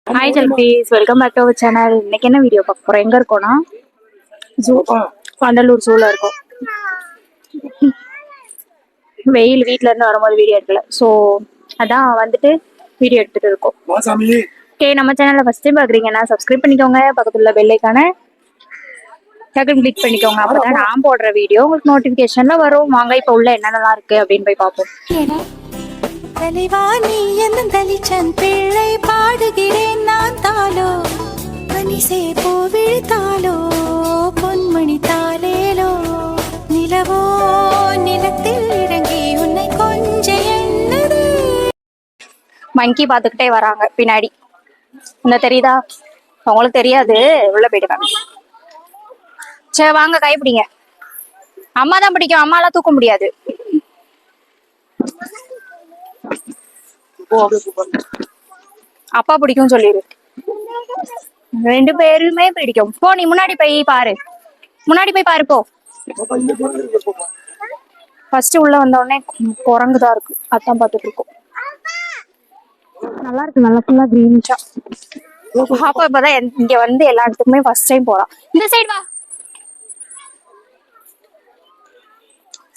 Hi selfies, welcome back to our channel. இன்னைக்கு என்ன video பார்க்க போறோம்? எங்க இருக்கோம்னா ஜூ, வண்டலூர் ஜூல இருக்கோம். வெயில் வீட்ல இருந்து வரும்போது வீடியோ எடுக்கல, ஸோ அதான் வந்துட்டு வீடியோ எடுத்துட்டு இருக்கோம். ஓகே, நம்ம சேனல்ல ஃபர்ஸ்ட் டைம் பாக்குறீங்கன்னா சப்ஸ்கிரைப் பண்ணிக்கோங்க, பக்கத்துல பெல் ஐகானை டக்குன்னு கிளிக் பண்ணிக்கோங்க. அப்பதான் நான் போடுற வீடியோ உங்களுக்கு நோட்டிபிகேஷன்ல வரும். வாங்க இப்ப உள்ள என்னென்னலாம் இருக்கு அப்படின்னு போய் பார்ப்போம். தலைவாணி என்னும் தலிச்சன் பிள்ளை பாடுகிறேன் நான் தாளோ மனிசே பூவிழுத்தாலோ பொன்மணி தாலேலோ நிலவோ நிலத்தில் இறங்கி உன்னை கொஞ்ச எண்ணது. மங்கி பார்த்துக்கிட்டே வராங்க பின்னாடி. இந்த தெரியுதா? அவங்களுக்கு தெரியாது, உள்ள போயிட்டு. சரி வாங்க, கை பிடிங்க. அம்மா தான் பிடிக்கும், அம்மாலாம் தூக்க முடியாது. அப்பா பிடிக்கும் சொல்லிடு. ரெண்டு பேருமே பிடிக்கும். போ, நீ முன்னாடி போய் பாரு, முன்னாடி போய் பாரு போ. ஃபர்ஸ்ட் உள்ள வந்த உடனே குரங்குதான் இருக்கு, அதான் பார்த்துட்டு இருக்கோம். நல்லா இருக்கு, நல்லா ஃபுல்லா கிரீனிஷா. பாப்பா இப்பதான் இங்க வந்து எல்லா இடத்துக்குமே ஃபர்ஸ்ட் டைம் போறான். இந்த சைடு வா.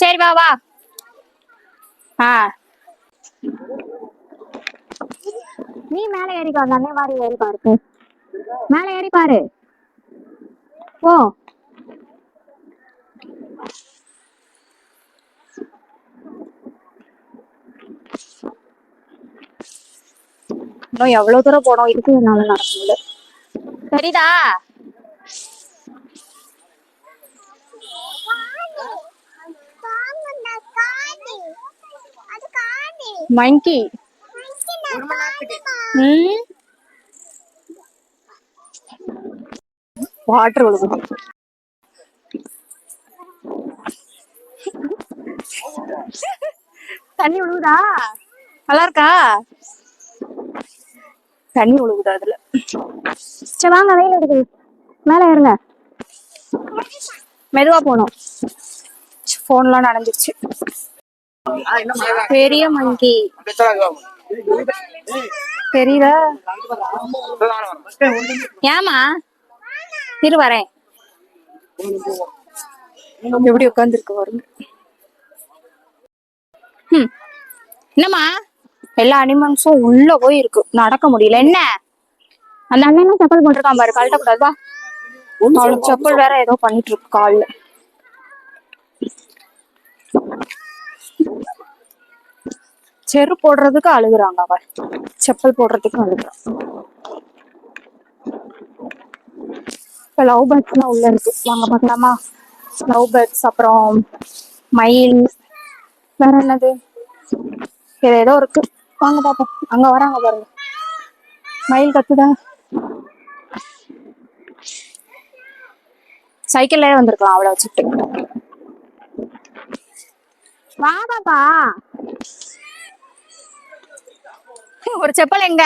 சரி வா வா. நீ மேல ஏறிக்கா, அண்ணே மாதிரி ஏறி பாரு. மேல ஏறி பாரு போ. இன்னும் எவ்வளவு தூரம் போனோம், இதுக்கு என்னால நடக்க முடியல. சரிதா? மங்கி வாட்டர் ஒழுகுது. தண்ணி ஒழுகுதா? நல்லா இருக்கா? தண்ணி ஒழுகுதா அதுல? சரி வாங்க, வெயில் எடுக்குது, மேல ஏறுங்க. மெதுவா போனோம், போன்லாம் நனைஞ்சிருச்சு. பெரிய மங்கி தெரியுதா? ஏமா இரு வரேன். எப்படி உட்காந்துருக்கு பாருங்க. என்னம்மா, எல்லா அனிமல்ஸும் உள்ள போய் இருக்கு, நடக்க முடியல. என்ன அந்த அண்ணன் செப்பல் போட்டிருக்கான் பாரு, கழட்ட கூடாதா? செப்பல் வேற ஏதோ பண்ணிட்டு இருக்கு கால்ல. செரு போடுறதுக்கு அழுகுறாங்க, அவ செப்பல் போடுறதுக்கு அழுகுறான். இப்ப லவ் பேர்ட்ஸ் எல்லாம் உள்ள இருக்கு, வாங்க பார்க்கலாமா? லவ் பேர்ட்ஸ், அப்புறம் மயில், வேற என்னது ஏதோ இருக்கு, வாங்க பாப்போம். அங்க வராங்க பாருங்க, மயில் கத்துதா. சைக்கிள்லயே வந்திருக்கலாம் அவளை வச்சுட்டு. வா பாப்பா. ஒரு செப்பல் எங்க?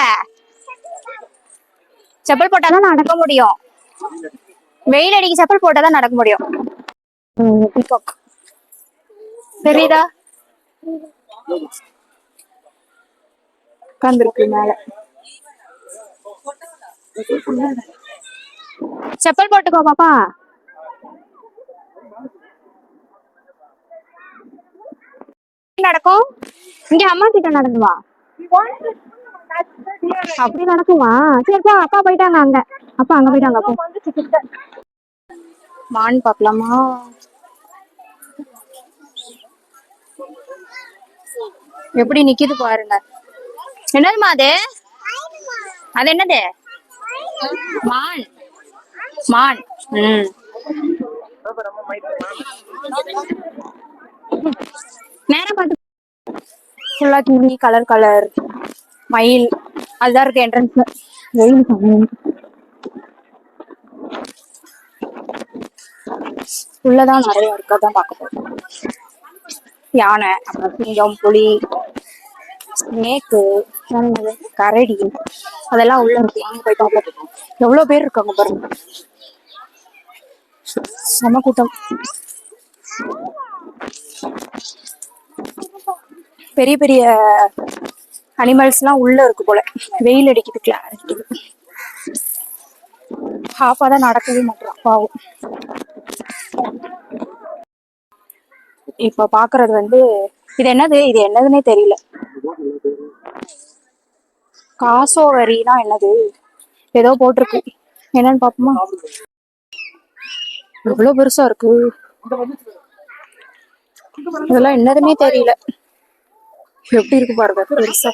செப்பல் போட்டாதான் நடக்க முடியும். வெயில் அடிக்க செப்பல் போட்டாதான் நடக்க முடியும். தெரியுதா? உட்கார்ந்துருக்கு மேல. செப்பல் போட்டுக்கோ பாப்பா. நடக்கும், இங்க அம்மா கிட்ட நடந்து வா. அப்படி நடக்குமா? சரிப்பா, அப்பா போயிட்டாங்க அங்க, அப்பா அங்க போயிட்டாங்க. மான் பாக்கலாமா? எப்படி நிக்குது பாருங்க. என்னதுமா அது? அது என்னது? மான். மான். நேரம் பார்த்து ஃபுல்லா கிளி, கலர் கலர் மயில், அதுதான் இருக்கு என்ட்ரன்ஸ்ல. வெயில் சமையல் உள்ளதான் நிறைய இருக்கு, அதான் பார்க்க போறோம். யானை, அப்புறம் சிங்கம், புலி, ஸ்னேக்கு, கரடி, அதெல்லாம் உள்ள இருக்கு. வாங்க போய் பார்ப்போம். எவ்வளவு பேர் இருக்காங்க பாருங்க, செம கூட்டம். பெரிய பெரிய அனிமல்ஸ்லாம் உள்ள இருக்கு போல. வெயில் அடிக்குது, கிளாரிட்டி. ஹாஃபா தான் நடக்கவே மாட்டேன் பாவம். இப்ப பாக்குறது வந்து இது என்னதுன்னே தெரியல. காசோவரினா என்னது, ஏதோ போட்டிருக்கு, என்னன்னு பாப்போமா. எவ்வளவு பெருசா இருக்கு, இதெல்லாம் என்னதுன்னே தெரியல. எப்படி இருக்கு பாருங்க பெருசா.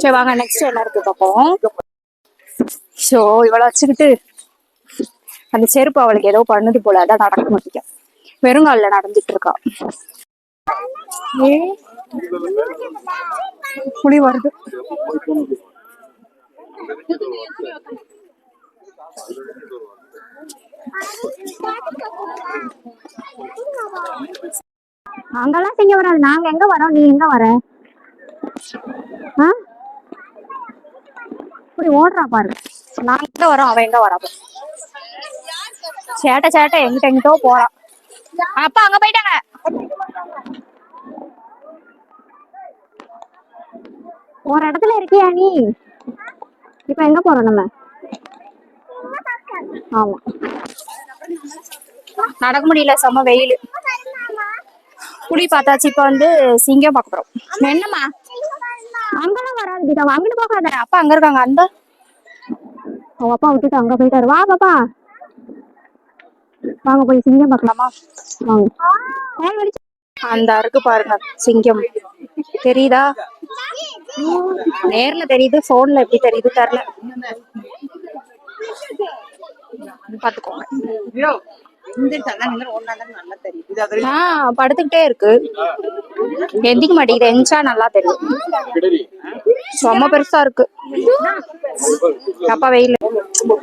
சரி வாங்க நெக்ஸ்ட் என்ன இருக்கு பாப்போம். ஸோ இவளை வச்சுக்கிட்டு அந்த செருப்பு அவளுக்கு ஏதோ பண்ணுது போல, அதான் நடக்க மாட்டேங்க, வெறுங்காலில் நடந்துட்டு இருக்கா. ஏ புலி வருது. அங்கெல்லாம் செய்ய வராது, நாங்க எங்க வரோம், நீ எங்க வர? இப்படி ஓடுறா பாரு, நான் எங்க வரோம் அவன் எங்க வரா. சேட்டை எங்கிட்டோ போறான். அப்பா அங்க போயிட்டாங்க. ஒரு இடத்துல இருக்கியா நீ? இப்ப எங்க போறோம் நம்ம? ஆமா நடக்க முடியல, செம்ம வெயில். புலி பார்த்தாச்சு, இப்ப வந்து சிங்கம் பார்க்க போறோம். என்னம்மா அங்கெல்லாம் வராது கீதா, அங்கிட்டு போகாத. அப்பா அங்க இருக்காங்க, அந்த அவ அப்பா விட்டுட்டு அங்க போயிட்டாரு. வா பாப்பா வாங்க போய் சிங்கம் பார்க்கலாமா, வாங்க. அந்த இருக்கு பாருங்க சிங்கம், தெரியுதா? நேர்ல தெரியுது, போன்ல எப்படி தெரியுது தெரியல, பாத்துக்கோங்க. படுத்துக்கிட்டே இருக்கு, எந்திக்க மாட்டேங்குது, எந்திச்சா நல்லா தெரியும். ரொம்ப பெருசா இருக்கு. அப்பா வெயில்.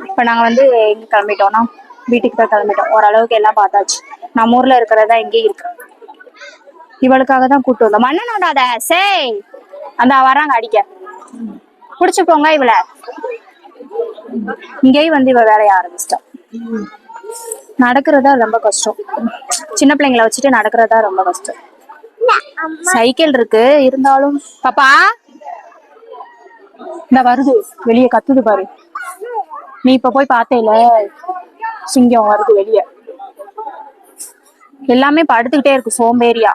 இப்ப நாங்க வந்து எங்க கிளம்பிட்டோம்னா வீட்டுக்கு தான் கிளம்பிட்டோம். ஓரளவுக்கு எல்லாம் பார்த்தாச்சு. நம்ம ஊர்ல இருக்கிறதா எங்கேயும் இருக்கு. இவளுக்காக தான் கூட்டு வந்தோம். மண்ணை நோண்டாத சே, அந்த வராங்க அடிக்க, புடிச்சு போங்க இவள. இங்கேயும் வந்து இவ வேலைய ஆரம்பிச்சிட்டா. நடக்கிறதா ரொம்ப கஷ்டம், சின்ன பிள்ளைங்களை வச்சுட்டு நடக்கிறதா ரொம்ப கஷ்டம். சைக்கிள் இருக்கு இருந்தாலும். பாப்பா இந்த வருது, வெளியே கத்துது பாரு. நீ இப்ப போய் பார்த்தேல, சிங்கம் வருது வெளியே. எல்லாமே படுத்துக்கிட்டே இருக்கு, சோம்பேறியா.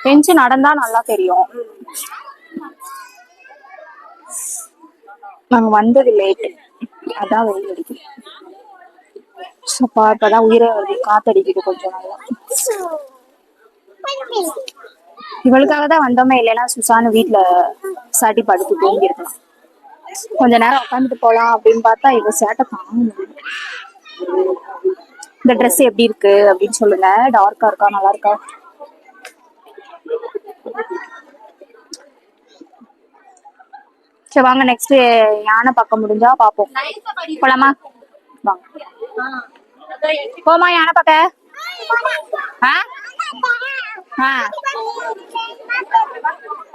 பெஞ்சு நடந்தா நல்லா தெரியும். நாங்க வந்தது லேட்டு, அதான் வெயில் அடிக்குது. இப்பதான் உயிரே வருது, காத்தடிக்குது கொஞ்சம் நல்லா. இவளுக்காக தான் வந்தோமே, இல்லைன்னா சுசானு வீட்டுல சாட்டி படுத்து தூங்கி இருக்கலாம். கொஞ்ச நேரம் உட்காந்துட்டு போலாம் அப்படின்னு பார்த்தா இவ சேட்டை தாங்க முடியல. இந்த ட்ரெஸ் எப்படி இருக்கு அப்படின்னு சொல்லுங்க, டார்க்கா இருக்கா நல்லா இருக்கா? சரி வாங்க நெக்ஸ்ட் யானை பார்க்க முடிஞ்சா பாப்போம். போலாமா? வாங்க போமா யானை பார்க்க.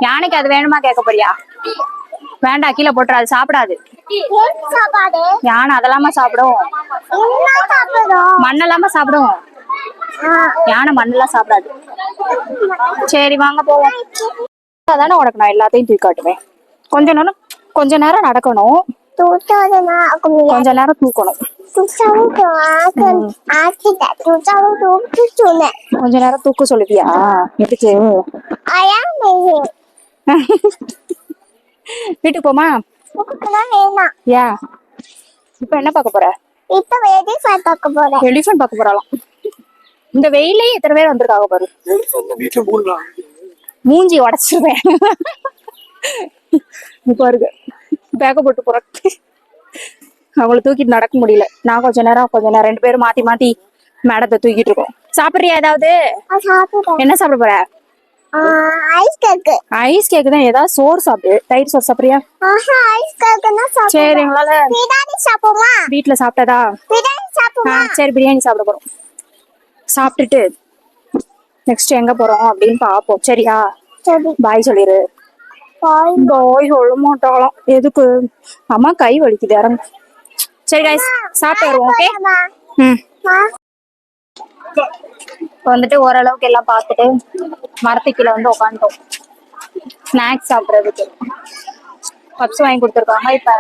யானைக்கு அது வேணுமா கேட்க போறியா? வேண்டாம், கீழே போட்டுரு, அது சாப்பிடாது. யானை அதெல்லாமா சாப்பிடும், மண்ணெல்லாம சாப்பிடும். யானை மண்ணெல்லாம் சாப்பிடாது. சரி வாங்க போவோம். அதானே உனக்கு நான் எல்லாத்தையும் தூக்கி காட்டுவேன். கொஞ்ச நேரம் நடக்கணும், கொஞ்ச நேரம் தூக்கணும். கொஞ்ச நேரம் தூக்க சொல்லுவியா? எதுக்கு? வீட்டுக்கு போமா? யா இப்ப என்ன பார்க்க போற? எலிஃபண்ட் பார்க்க போறாளாம். இந்த வெயிலே எத்தனை பேர் வந்திருக்காங்க பாரு. மூஞ்சி உடைச்சிருவேன் பாருங்க, பேக்க போட்டு போற. அவளை தூக்கிட்டு நடக்க முடியல. நான் கொஞ்ச நேரம் ரெண்டு பேரும் மாத்தி மாத்தி மேடத்தை தூக்கிட்டு இருக்கோம். சாப்பிடுறியா ஏதாவது? என்ன சாப்பிட போற? ஐஸ் கேக்கு தான். ஏதாவது சோறு சாப்பிடு, தயிர் சோறு சாப்பிடுறியா? சரி எங்களால வீட்டுல சாப்பிட்டதா. சரி பிரியாணி சாப்பிட போறோம். சாப்பிட்டுட்டு நெக்ஸ்ட் எங்க போறோம் அப்படின்னு பாப்போம். சரியா? பாய் சொல்லிரு. பாய் சொல்ல மாட்டாளாம். எதுக்கு? அம்மா கை வலிக்குது, இறங்க. சரி கைஸ் சாப்பிட்டு வருவோம். ஓகே. இப்போ வந்துட்டு ஓரளவுக்கு எல்லாம் பார்த்துட்டு மரத்துக்கீழே வந்து உட்காந்துட்டோம். ஸ்நாக்ஸ் சாப்பிட்றதுக்கு பப்ஸ் வாங்கி கொடுத்துருக்காங்க. இப்ப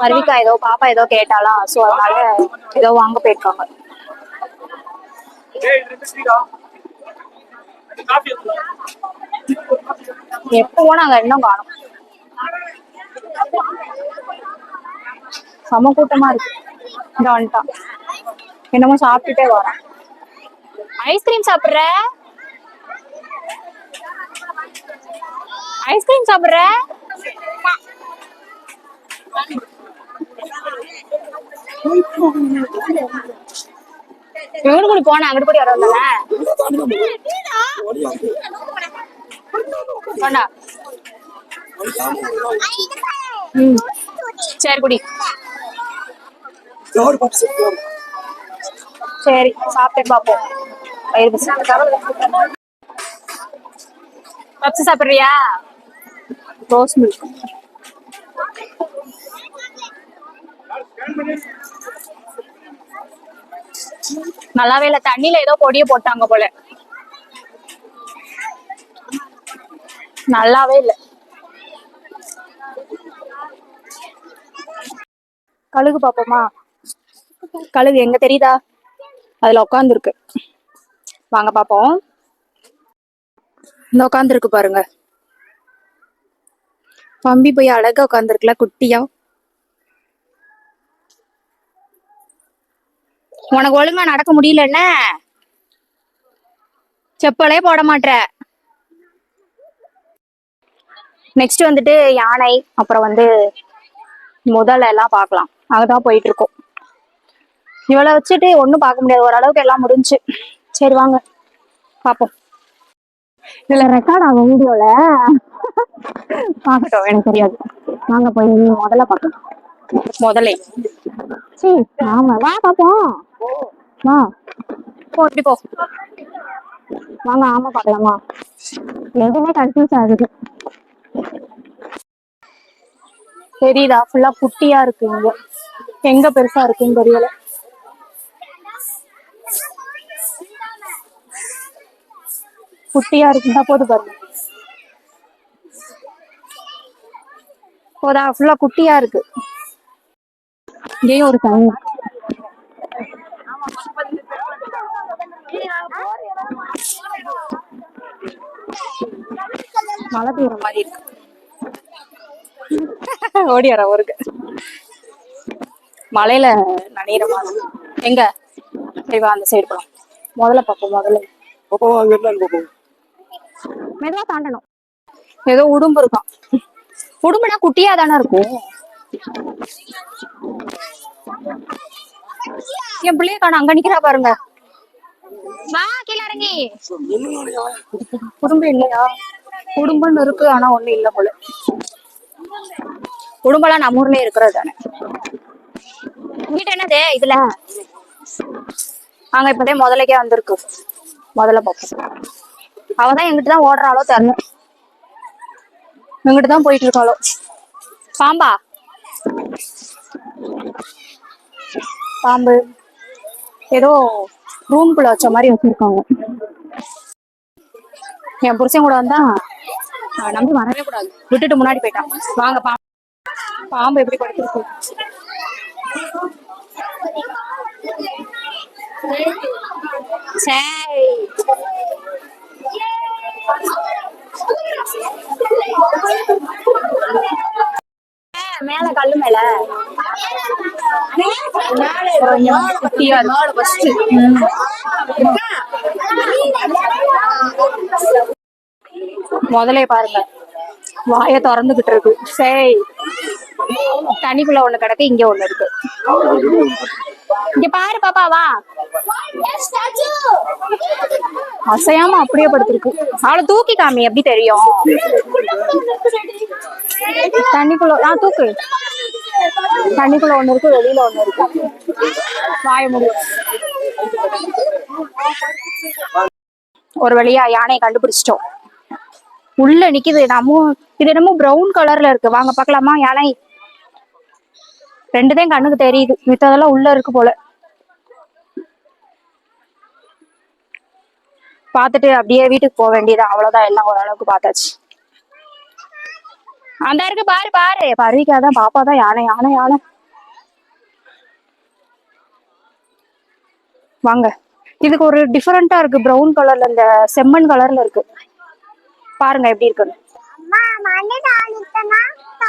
பர்விகா ஏதோ பாப்பா ஏதோ கேட்டாலா, ஸோ அதனால ஏதோ வாங்க போயிருக்காங்க. எப்போ நாங்க இன்னும் காணோம். செம கூட்டமா இருக்கு. இந்த வந்துட்டான் என்னமோ சாப்பிட்டுட்டே வரான். ஐஸ்கிரீம் சாப்பிடுற ஐஸ்கிரீம் சாப்பிடுற எங்க கூட போன அங்கிட்டு கூட யாரும் வந்தானே சரி குடி. சரி சாப்பிட்டு பாப்போம். வயிறு பப்ஸ் சாப்பிடுறியா? ரோஸ் மில்க் நல்லாவே இல்ல. தண்ணியில ஏதோ பொடிய போட்டாங்க போல. நல்லாவே இல்ல. கழுகு பாப்போமா? கழுகு எங்க தெரியுதா? அதுல உட்கார்ந்து இருக்கு. வாங்க பாப்போம். இந்த உட்கார்ந்து இருக்கு பாருங்க. பம்பி போய் அழகா உட்கார்ந்துருக்குல குட்டியா. உனக்கு ஒழுங்கா நடக்க முடியல என்ன? செப்பலே போட மாட்ட. நெக்ஸ்ட் வந்துட்டு யானை, அப்புறம் வந்து முதல்ல எல்லாம் பார்க்கலாம். அங்கதான் போயிட்டு இருக்கோம். இவளை வச்சுட்டு ஒன்னும் பார்க்க முடியாது. ஓரளவுக்கு எல்லாம் முடிஞ்சு. சரி வாங்க பாப்போம். இதுல ரெக்கார்ட் ஆகும் வீடியோல. பாக்கட்டும், எனக்கு தெரியாது. வாங்க போய் முதல்ல பார்க்கலாம். முதலே சரி ஆமா வா பாப்போம். வா போ இப்படி போ. வாங்க ஆமா பார்க்கலாமா? எதுவுமே கன்ஃபியூஸ் ஆகுது. தெரியுதா? ஃபுல்லா குட்டியா இருக்கு. இங்க எங்க பெருசா இருக்குன்னு தெரியல. குட்டியா இருக்குதா? போது பாருங்க. போதா? ஃபுல்லா குட்டியா இருக்கு. இங்கேயும் ஒரு தனி மழை பெய்யுற மாதிரி இருக்கு. ஓடி வர ஊருக்கு மழையில நனையிற மாதிரி. எங்க சரி வா அந்த சைடு போலாம். முதல்ல பார்ப்போம். முதல்ல மெதுவா தாண்டணும். ஏதோ உடும்பு இருக்கான். உடும்புனா குட்டியா தானே இருக்கும். என் பிள்ளைய காண அங்க நிக்கிறா பாருங்க. வா கீழே இறங்கி. உடும்பு இல்லையா? உடும்புன்னு இருக்கு, ஆனா ஒண்ணு இல்ல போல. உடும்பெல்லாம் நம்ம ஊர்லயே இருக்கிறது தானே. வீட்டு என்னது இதுல? அங்க இப்பதே முதலைக்கே வந்திருக்கு. முதல்ல பார்ப்போம். அவதான் எங்கிட்டதான் ஓடுறாளோ தெரியல. எங்கிட்டதான் போயிட்டு இருக்காளோ. பாம்பா? பாம்பு ஏதோ ரூம்குள்ள வச்ச மாதிரி வச்சிருக்காங்க. என் புருஷன் கூட வந்தா நம்பி வரவே கூடாது. விட்டுட்டு முன்னாடி போயிட்டான். வாங்க பாம்பு எப்படி படுத்திருக்கு. சரி மேல கல்லு மேல முதலே பாருங்க வாய திறந்துகிட்டு இருக்கு. சரி தண்ணிக்குள்ள ஒண்ணு கிடக்கு, இங்க ஒண்ணு இருக்கு. இங்க பாரு பாப்பா வா. அசையாம அப்படியே படுத்திருக்கு. அவளை தூக்கி காமி எப்படி தெரியும். தண்ணிக்குள்ள தூக்கு. தண்ணிக்குள்ள ஒண்ணு இருக்கு, வெளியில ஒண்ணு இருக்கு. வாய முடியும். ஒரு வழியா யானையை கண்டுபிடிச்சிட்டோம். உள்ள நிக்குது. இது என்னமோ பிரவுன் கலர்ல இருக்கு. வாங்க பாக்கலாமா? யானை ரெண்டுதான் கண்ணுக்கு தெரியுது, மித்ததெல்லாம் உள்ள இருக்கு போல. பாத்துட்டு அப்படியே வீட்டுக்கு போக வேண்டியதான். அவ்வளவுதான், எல்லாம் ஓரளவுக்கு பார்த்தாச்சு. அந்த இருக்கு பாரு பாரு, பருவிக்காதான் பாப்பா தான் யானை யானை யானை. வாங்க, இதுக்கு ஒரு டிஃபரெண்டா இருக்கு, பிரவுன் கலர்ல இந்த செம்மண் கலர்ல இருக்கு. பாருங்க எப்படி இருக்குன்னு.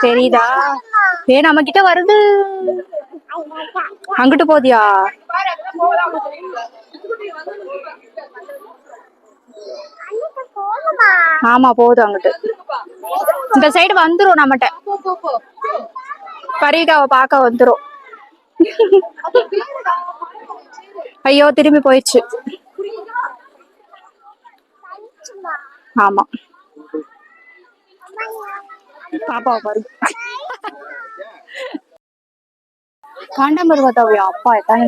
தெரியுதா? நம்ம கிட்ட வருது. அங்கிட்டு போதியா? ஆமா போதும் அங்கிட்டு. இந்த சைடு வந்துரும் நம்மகிட்ட. பரீகாவை பார்க்க வந்துரும். ஐயோ திரும்பி போயிடுச்சு. ஆமா பாப்பாவை பாரு. காண்டாமிருகத்தாவியா? அப்பா எத்தனை?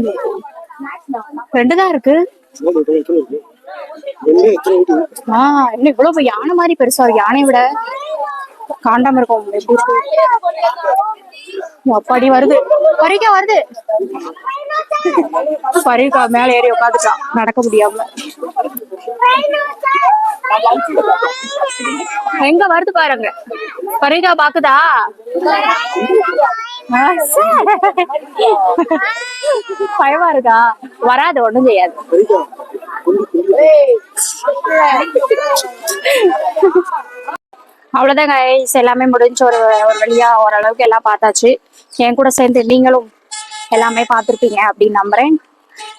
2 தான் இருக்கு. இன்னும் இவ்வளவு யானை மாதிரி பெருசா இருக்கு. யானையை விட காண்டாமிருகம் எப்படி இருக்கு? அப்பாடி வருது, பரிகா வருது. பரிகா மேல ஏறி உட்காந்துட்டான் நடக்க முடியாம. எங்க வருது பாருங்க. பரிகா பாக்குதா? பயமா இருக்கா? வராது, ஒண்ணும் செய்யாது. அவ்வளவுதான் கைஸ், எல்லாமே முடிஞ்சு ஒரு வழியா ஓரளவுக்கு எல்லாம் பார்த்தாச்சு. என் கூட சேர்ந்து நீங்களும் எல்லாமே பார்த்துருப்பீங்க அப்படின்னு நம்புறேன்.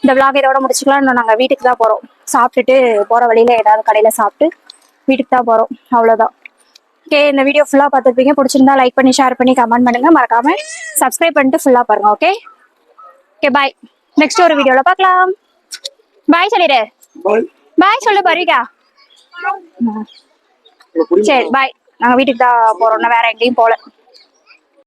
இந்த விளாக் இதோட முடிச்சுக்கலாம். இன்னும் நாங்க வீட்டுக்கு தான் போறோம். சாப்பிட்டுட்டு போற வழியில ஏதாவது கடையில சாப்பிட்டு வீட்டுக்கு தான் போறோம். அவ்வளவுதான். ஓகே, இந்த வீடியோ ஃபுல்லா பார்த்துருப்பீங்க. பிடிச்சிருந்தா லைக் பண்ணி ஷேர் பண்ணி கமெண்ட் பண்ணுங்க. மறக்காம சப்ஸ்கிரைப் பண்ணிட்டு ஃபுல்லா பாருங்க. ஓகே ஓகே, பாய். நெக்ஸ்ட் ஒரு வீடியோல பார்க்கலாம். பாய் சொல்லிடு. பாய் சொல்லு பரிகா. சரி பாய். நாங்க வீட்டுக்கு தான் போறோம், வேற எங்கேயும் போல.